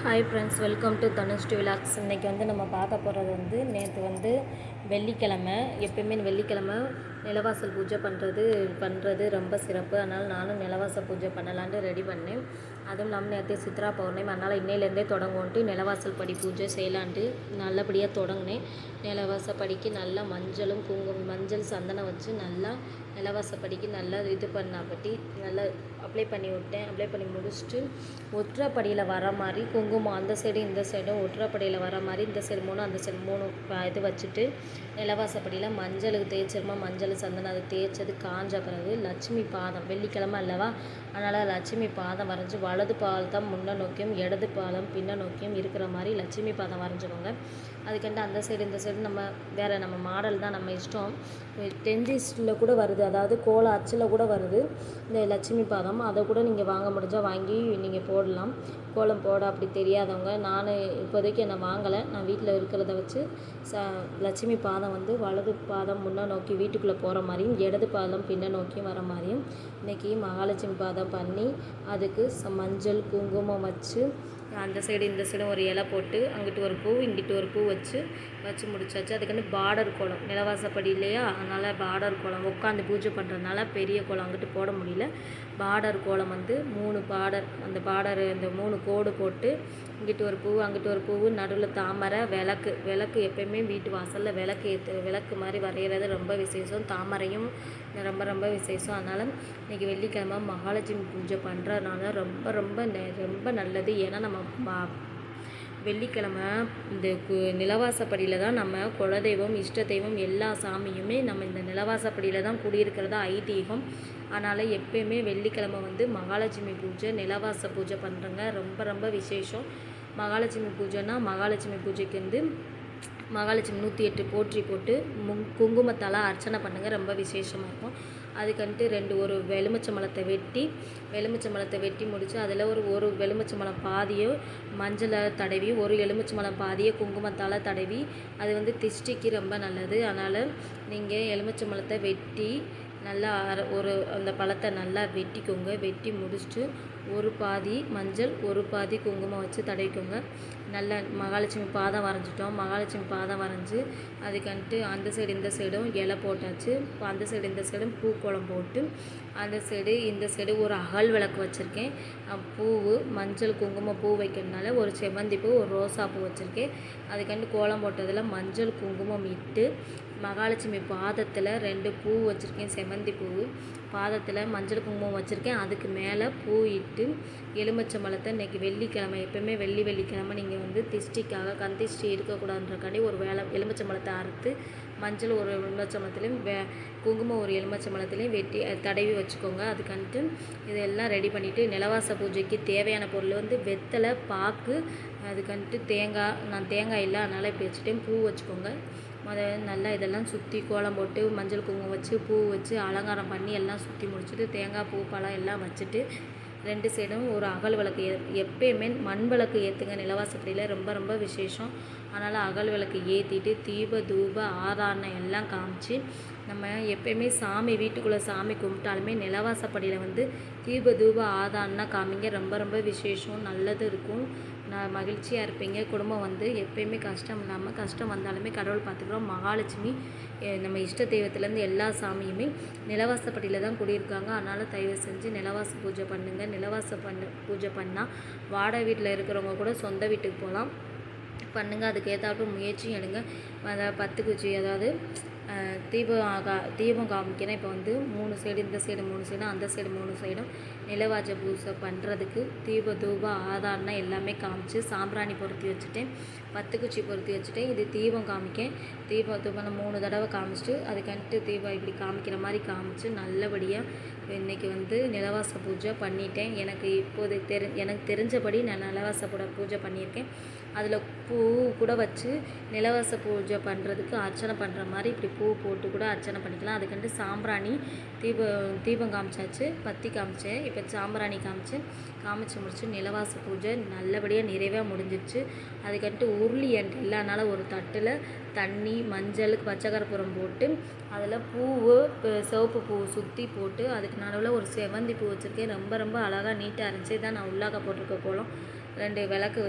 Hi friends, welcome to Dhanush vlogs. இன்றைக்கி வந்து நம்ம பார்க்க போகிறது வந்து நேற்று வந்து வெள்ளிக்கிழமை. எப்பயுமே வெள்ளிக்கிழமை நிலவாசல் பூஜை பண்ணுறது ரொம்ப சிறப்பு. அதனால் நானும் நிலவாசல் பூஜை பண்ணலான்ட்டு ரெடி பண்ணேன். அதுவும் இல்லாமல் நேற்று சித்ரா பௌர்ணமி, அதனால் இன்னையிலேருந்தே தொடங்குவோன்ட்டு நிலவாசல் படி பூஜை செய்யலான்ட்டு நல்லபடியாக தொடங்கினேன். நிலவாசல் படிக்கு நல்லா மஞ்சளும் மஞ்சள் சந்தனம் வச்சு நல்லா நிலவாசல் படிக்கு நல்லா இது பண்ணாப்பட்டி நல்லா அப்ளை பண்ணி விட்டேன். அப்ளை பண்ணி முடிச்சுட்டு ஒற்றைப்படியில் வர மாதிரி குங்குமம் அந்த சைடு இந்த சைடும் ஒற்றைப்படியில் வர மாதிரி இந்த சைடு 3 அந்த சைடு 3 இது வச்சுட்டு நிலவாசப்படியில் மஞ்சளுக்கு தேய்ச்சிருமா மஞ்சள் சந்தனம் அது தேய்ச்சது காஞ்ச பிறகு லட்சுமி பாதம், வெள்ளிக்கிழமை அல்லவா, அதனால் லட்சுமி பாதம் வரைஞ்சி வலது பாதம் முன்ன நோக்கியும் இடது பாதம் பின்ன நோக்கியும் இருக்கிற மாதிரி லட்சுமி பாதம் வரைஞ்சிக்கோங்க. அதுக்கண்டு அந்த சைடு இந்த சைடு நம்ம மாடல் தான், நம்ம இஷ்டம். டென்டிஸ்டில் கூட வருது, அதாவது கோல அச்சில் கூட வருது இந்த லட்சுமி பாதம். அதை கூட நீங்கள் வாங்க முடிஞ்சால் வாங்கி நீங்கள் போடலாம். கோலம் போட அப்படி தெரியாதவங்க, நான் இப்போதைக்கு என்ன வாங்கலை, நான் வீட்டில் இருக்கிறத வச்சு லட்சுமி பாதம் வந்து வலது பாதம் முன்னே நோக்கி வீட்டுக்குள்ளே போகிற மாதிரியும் இடது பாதம் பின்ன நோக்கியும் வர மாதிரியும் இன்றைக்கி மகாலட்சுமி பாதம் பண்ணி அதுக்கு மஞ்சள் குங்குமம் வச்சு அந்த சைடு இந்த சைடும் ஒரு இலை போட்டு அங்கிட்டு ஒரு பூ இங்கிட்டு ஒரு பூ வச்சு முடிச்சாச்சு. அதுக்கு பார்டர் கோலம் நிலவாசப்படி இல்லையா, அதனால் பார்டர் கோலம் உட்காந்து பூஜை பண்ணுறதுனால பெரிய கோலம் அங்கிட்டு போட முடியல. பார்டர் கோலம் வந்து 3 பார்டர், அந்த பார்டர் இந்த 3 கோடு போட்டு இங்கிட்டு ஒரு பூ அங்கிட்டு ஒரு பூ, நடுவில் தாமரை, விளக்கு எப்பயுமே வீட்டு வாசலில் விளக்கு மாதிரி வரைகிறது ரொம்ப விசேஷம். தாமரையும் ரொம்ப ரொம்ப விசேஷம். அதனால் இன்றைக்கி வெள்ளிக்கிழமை மகாலட்சுமி பூஜை பண்ணுறதுனால ரொம்ப ரொம்ப ரொம்ப நல்லது. ஏன்னா நம்ம வெள்ளிக்கிழமை இந்த நிலவாசப்படியில் தான் நம்ம குலதெய்வம் இஷ்ட தெய்வம் எல்லா சாமியுமே நம்ம இந்த நிலவாசப்படியில் தான் குடியிருக்கிறதா ஐதீகம். அதனால் எப்பயுமே வெள்ளிக்கிழமை வந்து மகாலட்சுமி பூஜை நிலவாச பூஜை பண்ணுறங்க ரொம்ப ரொம்ப விசேஷம். மகாலட்சுமி பூஜைனா மகாலட்சுமி பூஜைக்கு வந்து மகாலட்சுமி 108 போற்றி போட்டு குங்குமத்தால் அர்ச்சனை பண்ணுங்கள், ரொம்ப விசேஷமாக இருக்கும். அதுக்கன்ட்டு ஒரு எலுமிச்சம்பழத்தை வெட்டி முடித்து அதில் ஒரு எலுமிச்சம்பழம் பாதியோ மஞ்சளை தடவி ஒரு எலுமிச்சம்பழம் பாதியை குங்குமத்தால் தடவி அது வந்து திஷ்டிக்கு ரொம்ப நல்லது. அதனால் நீங்கள் எலுமிச்சம்பழத்தை வெட்டி நல்லா அந்த பழத்தை நல்லா வெட்டிக்கோங்க. வெட்டி முடிச்சுட்டு ஒரு பாதி மஞ்சள் ஒரு பாதி குங்குமம் வச்சு தடவிக்கோங்க. நல்லா மகாலட்சுமி பாதம் வரைஞ்சிட்டோம். மகாலட்சுமி பாதம் வரைஞ்சி அதுக்கன்ட்டு அந்த சைடு இந்த சைடும் இலை போட்டாச்சு. இப்போ அந்த சைடு இந்த சைடும் பூக்கோளம் போட்டு அந்த சைடு இந்த சைடு ஒரு அகல் விளக்கு வச்சுருக்கேன். பூவு மஞ்சள் குங்குமம் பூ வைக்கிறதுனால ஒரு செவ்வந்தி பூ ஒரு ரோசா பூ வச்சுருக்கேன். அதுக்கன்ட்டு கோலம் போட்டதில் மஞ்சள் குங்குமம் இட்டு மகாலட்சுமி பாதத்தில் 2 பூ வச்சுருக்கேன், செவ்வந்தி பூ பாதத்தில் மஞ்சள் குங்குமம் வச்சுருக்கேன். அதுக்கு மேலே பூ இட்டு எலுமிச்சம்பழத்தை இன்றைக்கி வெள்ளிக்கிழமை எப்போயுமே வெள்ளிக்கிழமை நீங்கள் வந்து திஷ்டிக்காக கந்திஷ்டி இருக்கக்கூடாதுன்றக்காண்டி ஒரு எலுமிச்சம்பழத்தை அறுத்து மஞ்சள் ஒரு எலுமிச்சம்பழத்துலேயும் குங்குமம் ஒரு எலுமிச்சம்பழத்துலேயும் வெட்டி தடவி வச்சுக்கோங்க. அதுக்கன்ட்டு இதெல்லாம் ரெடி பண்ணிவிட்டு நிலவாச பூஜைக்கு தேவையான பொருள் வந்து வெத்தலை பாக்கு, அதுக்கன்ட்டு நான் தேங்காய் இல்லை அதனால் இப்படி வச்சுட்டேன். பூ வச்சுக்கோங்க. நல்லா இதெல்லாம் சுற்றி கோலம் போட்டு மஞ்சள் குங்குமம் வச்சு பூ வச்சு அலங்காரம் பண்ணி எல்லாம் சுற்றி முடிச்சுட்டு தேங்காய் பூ பழம் எல்லாம் வச்சுட்டு 2 சைடும் ஒரு அகல் விளக்கு எப்பயுமே மண் விளக்கு ஏற்றுங்க. நிலவாசப்படியில் ரொம்ப ரொம்ப விசேஷம். அதனால் அகல் விளக்கு ஏற்றிட்டு தீப தூப ஆராதனை எல்லாம் காமிச்சு நம்ம எப்பயுமே சாமி வீட்டுக்குள்ளே சாமி கும்பிட்டாலுமே நிலவாசப்படியில் வந்து தீப தூப ஆதாரம்னா காமிங்க, ரொம்ப ரொம்ப விசேஷம், நல்லது இருக்கும். நான் மகிழ்ச்சியாக இருப்பீங்க. குடும்பம் வந்து எப்பயுமே கஷ்டம் இல்லாமல், கஷ்டம் வந்தாலுமே கடவுள் பார்த்துக்கிறோம். மகாலட்சுமி நம்ம இஷ்ட தெய்வத்துலேருந்து எல்லா சாமியுமே நிலவாசப்படியில் தான் குடியிருக்காங்க. அதனால் தயவு செஞ்சு நிலவாச பூஜை பண்ணுங்கள். பூஜை பண்ணால் வாடகை வீட்டில் இருக்கிறவங்க கூட சொந்த வீட்டுக்கு போகலாம் பண்ணுங்கள். அதுக்கு ஏற்றாப்புல முயற்சியும் எடுங்க. அதை 10 குச்சி, அதாவது தீபம் காமிக்கிறேன். இப்போ வந்து 3 சைடு இந்த சைடு 3 சைடும் அந்த சைடு 3 சைடும் நிலவாச பூஜை பண்ணுறதுக்கு தீப தூப ஆதாரம்னா எல்லாமே காமிச்சு சாம்பிராணி பொருத்தி வச்சுட்டேன், 10 குச்சி பொருத்தி வச்சுட்டேன். இது தீபம் காமிக்கேன். தூபம் 3 தடவை காமிச்சிட்டு அதுக்கன்ட்டு தீபம் இப்படி காமிக்கிற மாதிரி காமிச்சு நல்லபடியாக இன்றைக்கி வந்து நிலவாச பூஜை பண்ணிட்டேன். எனக்கு இப்போது எனக்கு தெரிஞ்சபடி நான் நிலவாச பூஜை பண்ணியிருக்கேன். அதில் பூ கூட வச்சு நிலவாச பூஜை பண்ணுறதுக்கு அர்ச்சனை பண்ணுற மாதிரி இப்படி பூ போட்டு கூட அர்ச்சனை பண்ணிக்கலாம். அதுக்கண்டு சாம்பிராணி தீபம் காமிச்சாச்சு, பத்தி காமிச்சேன். இப்போ சாம்பிராணி காமிச்சு முடிச்சு நிலவாச பூஜை நல்லபடியாக நிறைவாக முடிஞ்சிடுச்சு. அதுக்கன்ட்டு உருளி என்கிட்ட இல்லைனால ஒரு தட்டில் தண்ணி மஞ்சள் பச்சை கற்பூரம் போட்டு அதில் சிவப்பு பூ சுற்றி போட்டு அதுக்கு நடுவில் ஒரு செவ்வந்தி பூ வச்சுருக்கேன். ரொம்ப ரொம்ப அழகாக நீட்டாக இருந்துச்சு. தான் நான் உள்ளாக்க போட்டிருக்க கோலம். 2 விளக்கு